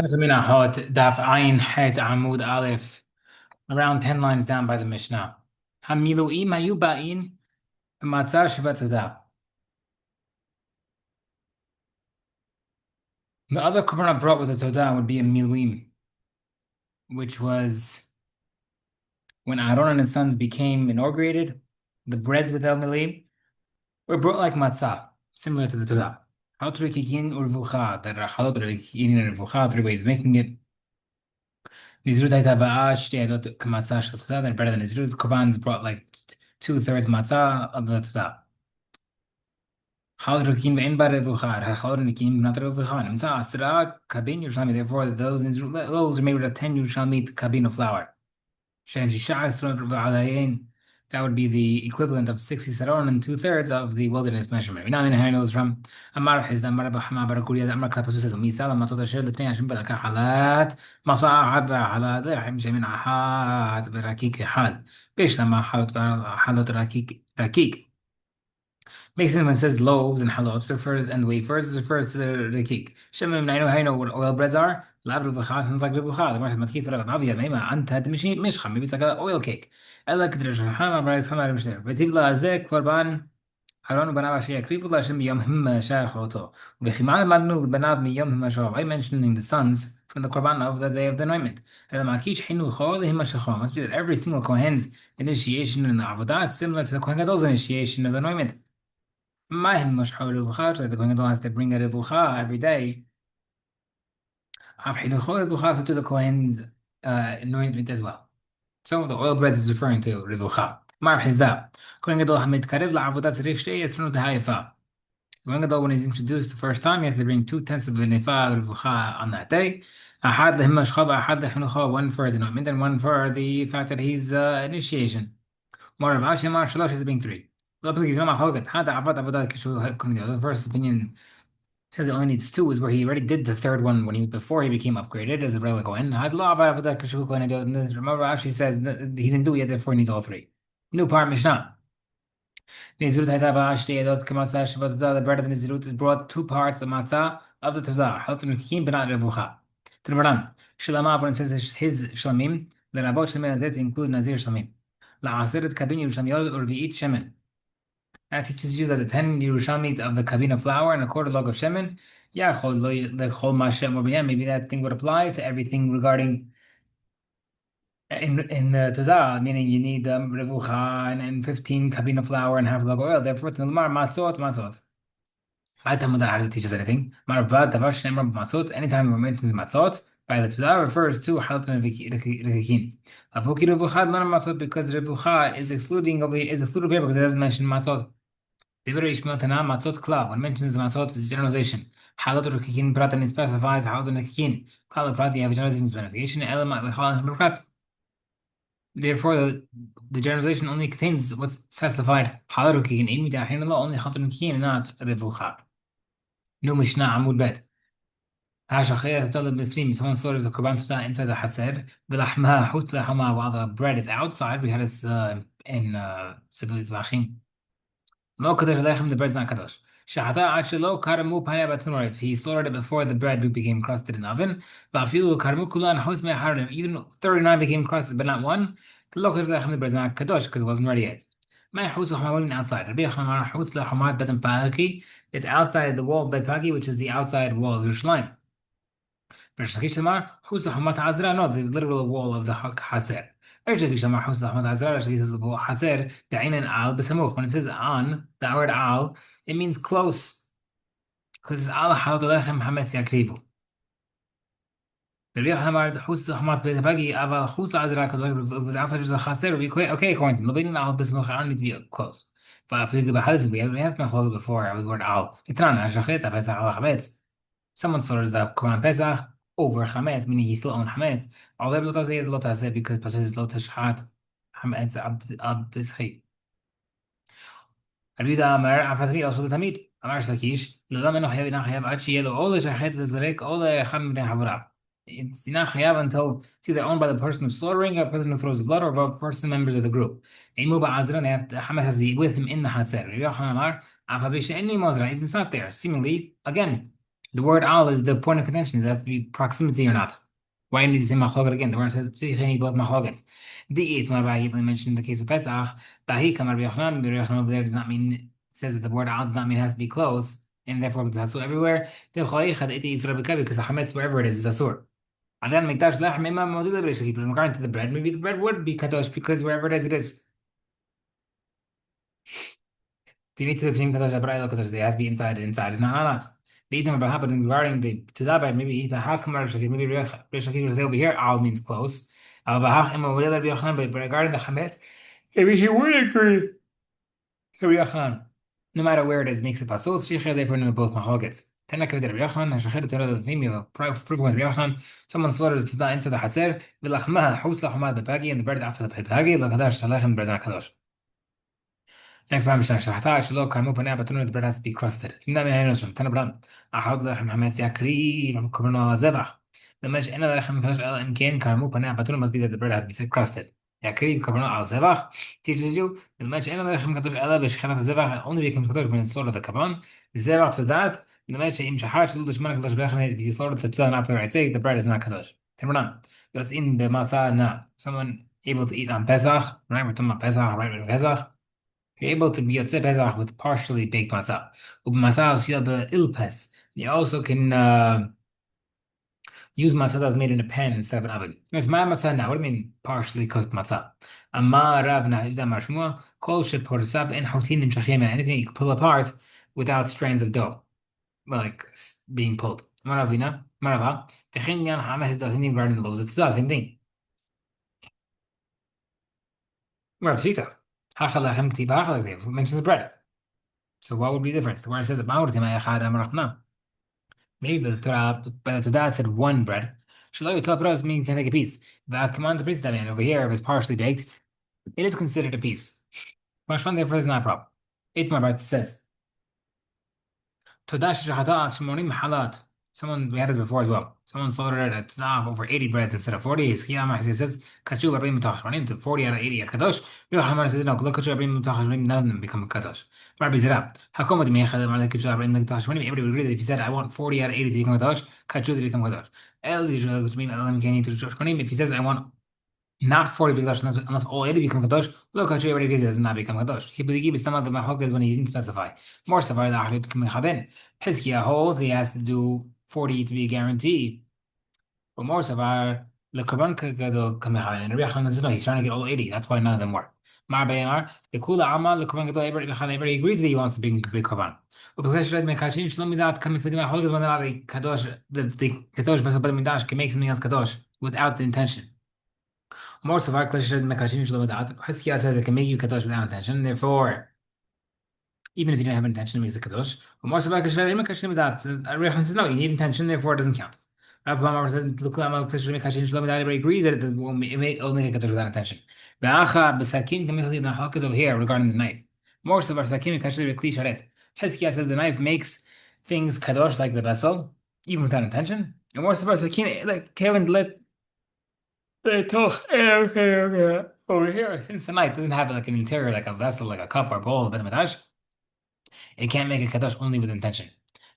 Menahot Daf Ayin Het Amud Aleph, around 10 lines down by the Mishnah. Hamiluim hayu ba'in matzah shebatludah. The other korban brought with the Todah would be a miluim, which was when Aaron and his sons became inaugurated. The breads without milim were brought like matzah, similar to the Todah. Haltrikikin urvucha, that Haltrikikin urvucha, three ways of making it. Nizrut hayta ba'a shtei adot k'matzah shel Todah. They're better than Nizrut. Korbans brought like two-thirds matzah of the Todah. Halrukin ve'en bar revuchar, halrukin not revuchar. Nimtza asra kabin Yerushalmi. Therefore, those are made with a 10 Yerushalmi kabin of flour. Shen shisha asrot v'alayin. That would be the equivalent of 60 saron and two-thirds of the wilderness measurement. We now in here knows from Amar Hizda Amar Bahama Barakuria Amar Krapasu says Misala Matot Asher Lefnei Hashem Belaka Halat Masa'ad Halat Lehim Shemin Ahad Berakik Hal Bishlama Halot Rakik. Makes sense when it says loaves and halot refers and wafers refers to the cake. Shemim, I know how you know what oil breads are. Lav revucha sounds like revucha. The Gemara says matkif rav maviyad meima anta mishcha. Maybe it's like an oil cake. Ela kedresh hama b'rais hama remishter. V'tiv la zeh korban Haron b'nav asher yakrivu l'Hashem b'yom him shar choto. V'chimal madnu b'nav miyom him shar. I'm mentioning the sons from the korban of the day of the anointment. Ela makish hinu chol him shachol. Must be that every single kohen's initiation in the avodah is similar to the kohen gadol's initiation of the anointment. Mahim mashhur revucha, so the Kohen Gadol has to bring a revucha every day. Avhinucho revucha to the Kohen's anointment as well. So the oil bread is referring to revucha. Mar Hizda. Kohen Gadol hamid karev la'avodat tzarich shtei esrunot ha'efa. Kohen Gadol, when he's introduced the first time, he has to bring 2/10 of the nefa revucha on that day. Ahad lehim mashchab, ahad lehinucha, one for his anointment and one for the fact that he's initiation. More of Ashimar Shalosh is being three. The first opinion says he only needs two, is where he already did the third one before he became upgraded as a regular Kohen. Remember, Rashi says that he didn't do it yet, therefore he needs all three. New part Mishnah. The bread of the Nizirut is brought two parts of matzah of the Todah. To the Baran. Shalama, when it says his Shlamim, the Rabot Shlamim include Nazir Shlamim. La'aseret kabin Yerushalmiyot urvi'it shemen. That teaches you that the 10 Yerushalmit of the kabin of flour and a quarter log of shemen, maybe that thing would apply to everything regarding in the Todah, meaning you need revucha and 15 kabin of flour and half a log of oil. Therefore, to Lamar matzot. How does it teach us anything? Anytime it mentions matzot, by the Todah refers to halot and rekikin. Avoki revucha not matzot because revucha is excluded here because it doesn't mention matzot. Divrei Ishmael Tana matzot klav. When it mentions matzot, it's generalization. Halot rekikin prat and it specifies halot and rekikin. Klav prat, you have a generalization specification. Elam v'chalan shebeprat. Therefore, the generalization only contains what's specified. Halot rekikin in midahin Allah only halot rekikin, not revucha. New Mishnah Amud Bet. Someone slaughters the korban todah inside the hatzer. V'lachma hut lehama, while the bread is outside. We had this in Sivil Zvachim. Lo kadosh lechem, the bread's not kadosh. Shahata achelo karamu panei batunor. If he slaughtered it before the bread became crusted in the oven, va'afilu karamu kulan hot me'aharim. Even 39 became crusted, but not one. Lo kadosh lechem, the bread's not kadosh because it wasn't ready yet. Outside. It's outside the wall of Bet Pagi, which is the outside wall of Yerushalayim. No, the literal wall of the Hazer. When it says on, the word al, it means close. Because it's al ha'otalechem hametz yakrivu. It was outside just a chaser, would be okay according to him. I don't need to be close. We have to before with the word al. Someone slaughters the Quran Pesach over chametz, meaning he still owns chametz. All the lotase is lotase because Pesach is lotashchat chametz ab bischi. Rabbi Amar afatamid also the tamid. Amar Shlakish lo meno chayav ina chayav ad sheyelo ole shachet zerek ole cham bnei havurav. It's not chayav until it's either owned by the person who's slaughtering or the person who throws the blood or by person members of the group. Emu ba'azran, the chametz has to be with him in the hatzer. Rabbi Yochanan Amar afabish eni mozra, even if it's not there. Seemingly, again, The word al is the point of contention. Does it have to be proximity or not? Why do you need to say machloket again? The word says "Psicheni both machloket." The eight when Rabbi Yitli mentioned the case of Pesach, Bahi Kamar Yochanan, Yochanan over there does not mean it says that the word al does not mean it has to be close, and therefore because so everywhere. The Chayichad Iti Yisrael B'Kavi because the chametz wherever it is asur. And then Mikdash Lechem Ema Modila B'Rishaki. But in regard to the bread, maybe the bread would be kadosh because wherever it is, it is. TV to 15 kadosh abraylo kadosh. They has to be inside. Inside is not. The item about happening regarding the to that bread, maybe the hakamar shaki, maybe rishaki was over here. Al means close. Al bahach ema whatever b'yochanan, but regarding the chametz, maybe he would agree to b'yochanan. No matter where it is, makes it pasul. Shechir therefore in both machloket. Tana kavit b'yochanan. Hashachir to the thing you have proof with b'yochanan. Someone slaughters to the inside the haser. V'lachmaha hus lachmad b'pagi and the bread outside the pagi. L'kadash shalachem b'razak kadosh. Next parameter شرحتها شلون كان مو بناء بتنون the bread has to be crusted. إننا من هنا نسمع تنا برام أحط لحم حماس ياكري كبرنا على ذبح لما إيش أنا لحم فيش إمكان كان مو بناء بتنون must be that the bread has to be crusted. ياكري كبرنا على ذبح teaches you لما إيش أنا لحم كتوش ألا بيش خانة الذبح only becomes كتوش من الصورة ده كمان الذبح to that لما إيش إمشي حاش لودش منك كتوش بلاخم في صورة تطلع after I say the bread is not كتوش تنا برام that's in بمسا na someone able to eat on Pesach right we're talking about Pesach right with Pesach you're able to be yotzei Pesach with partially baked matzah. Matzah is ilpes. You also can use matzah that's made in a pan instead of an oven. It's my matzah now. What do you mean partially cooked matzah? Amma Rav Nahida Marshmua kol sheporsab en hotin imshachim anything you can pull apart without strands of dough, well, like being pulled. Maravina, Marava. V'chein yan hameh doesn't even regarding the loaves. It's the same thing. Rav Sita. Hachalachem k'tiva hachalachem mentions bread. So what would be the difference? The word says about maybe the Torah, but the Torah said one bread. Shelo Yitel Bros means you can take a piece. The command the priest that man over here, if it's partially baked, it is considered a piece. Mashvan therefore is not a problem. Itmar Bart says Todah shechata shmonim halat. Someone we had this before as well. Someone slaughtered a Todah over 80 breads instead of 40. He says kachu arbim mitach shmonim to 40 out of 80 are kadosh. Yochanan says no, look kachu arbim mitach shmonim, none of them become kadosh. Rabbi Zera, how come with me kachu arbim mitach shmonim? Everybody would agree that if he said I want 40 out of 80 to become kadosh, kachu to become kadosh. El yisrael which means elam can't eat shmonim. If he says I want not 40 kadosh unless all 80 become kadosh, look kachu everybody agrees it does not become kadosh. He believes it's not the mahloket when he didn't specify. More savar the ahlut k'mechaben. Hizkiah holds he has to do 40 to be a guarantee. But more savar the korban gadol kamechaben. And Rabbi Yochanan says no, he's trying to get all 80. That's why none of them work. Mar Bayamar the kula amal the korban gadol everybody agrees that he wants to bring big korban. But because Red Mekashin Shlom Midat coming for the mahloket when not a kadosh the kadosh vessel but midash can make something else kadosh without the intention. More savar klashad mekashin Shlom Midat. Hizkiah says it can make you kadosh without intention. Therefore, even if you didn't have intention, it makes a kadosh. But more so, Rechon says no, you need intention, therefore it doesn't count. Rabbi Amar says, everybody agrees that it will make a kadosh without intention. Be'acha b'sakin k'michli the halak is over here regarding the knife. More so, sakin kashli rekli sharet. Hezkiah says the knife makes things kadosh like the vessel, even without intention. And more so, sakin like Kevin let the toch over here since the knife doesn't have like an interior like a vessel, like a cup or bowl, but it can't make a kadosh only with intention.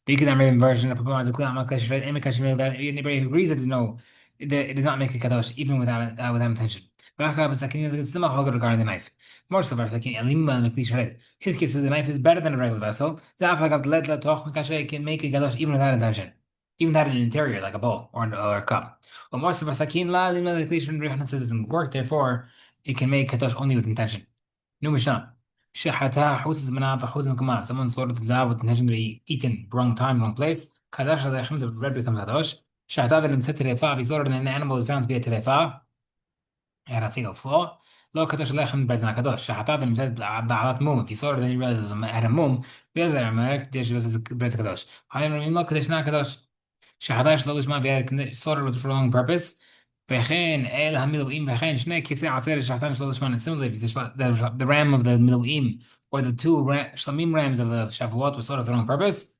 Because I'm reading version of anybody who agrees that no, it does not make a kadosh even without intention. It's still a regarding the knife. More so, his case says the knife is better than a regular vessel. It can make a kadosh even without intention, even without an interior like a bowl or a cup. But more so, says it doesn't work. Therefore, it can make kadosh only with intention. No Mishnah. Shehata houses manaf houses kamav. Someone slaughtered the dove with intention to be eaten, wrong time, wrong place. Kadash adachem, the bread becomes kadosh. Shehata velim set terefa. If he slaughtered and the animal was found to be a terefa, had a fatal flaw. Lo kadosh alechem bread is not kadosh. Shehata velim set ba'alat mum. If he slaughtered and he realized it had a mum, bezer amer dish was bread kadosh. Hayim lo kadosh not kadosh. Shehata shlo lishma v'yad slaughtered for a long purpose. וכן אל המילואים וכן שני כבשי עצרת שחטן שלוש שמונה. Similarly, the ram of the miluim or the two shlamim rams of the Shavuot was sort of the wrong purpose.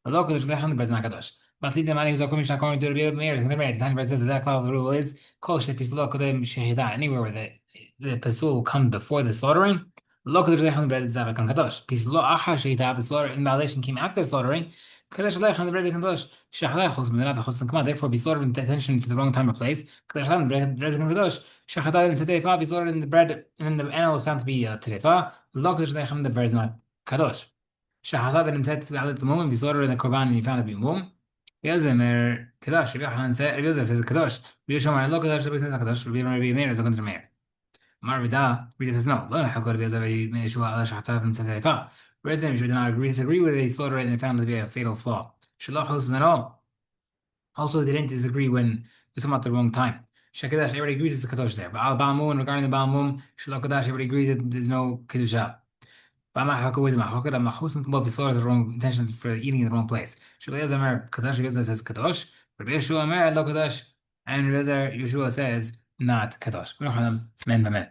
The local lechem the bread is not kadosh. But the money who's according to the Meir, the tiny bread says that cloud of the rule is kol shepis kodem shehida. Anywhere where the pasul will come before the slaughtering, local lechem the bread is zav kadosh. Pis lo acha shehida, the slaughter in violation came after slaughtering. Kadesh Aleichem, the Rebbe Kadosh, Shachalechos, Menahot Daf, come on, therefore be slaughtered in attention for the wrong time or place. Kadesh Aleichem, the Rebbe Kadosh, Shachatayim and Tetefa, be slaughtered in the bread, and then the animal is found to be Tetefa. Lo Kadesh Aleichem, the bread is not Kadosh. Shachatayim and Tetefa, the moment be slaughtered in the Korban, and you found to be Mum. Yozemer Kadosh, Rabbi Yochanan said, Rabbi Yochanan says Kadosh. Rabbi Yochanan, Lo Kadosh, Rabbi Yochanan says Kadosh. Rabbi Meir is according to Meir. Marvida, Rita says no. Lo Nechakor, Rabbi Yochanan, Yeshua, Allah Shachatayim and Tetefa. Whereas then, Yeshua did not disagree with a slaughter and they found it to be a fatal flaw. Shalach is at all. Also, they didn't disagree when it's talking about the wrong time. Shekadash, everybody agrees it's a kadosh there. But al ba'amun, regarding the ba'amun, Shalach Kadash, everybody agrees that there's no kedusha. Ba'machaka, where's the machaka? The machus above is the wrong intention for eating in the wrong place. Shalach Amer Kadash, Rabbi says kadosh. Rabbi Yeshua Amer lo kadosh, and Rabbi Yeshua says not kadosh. Men.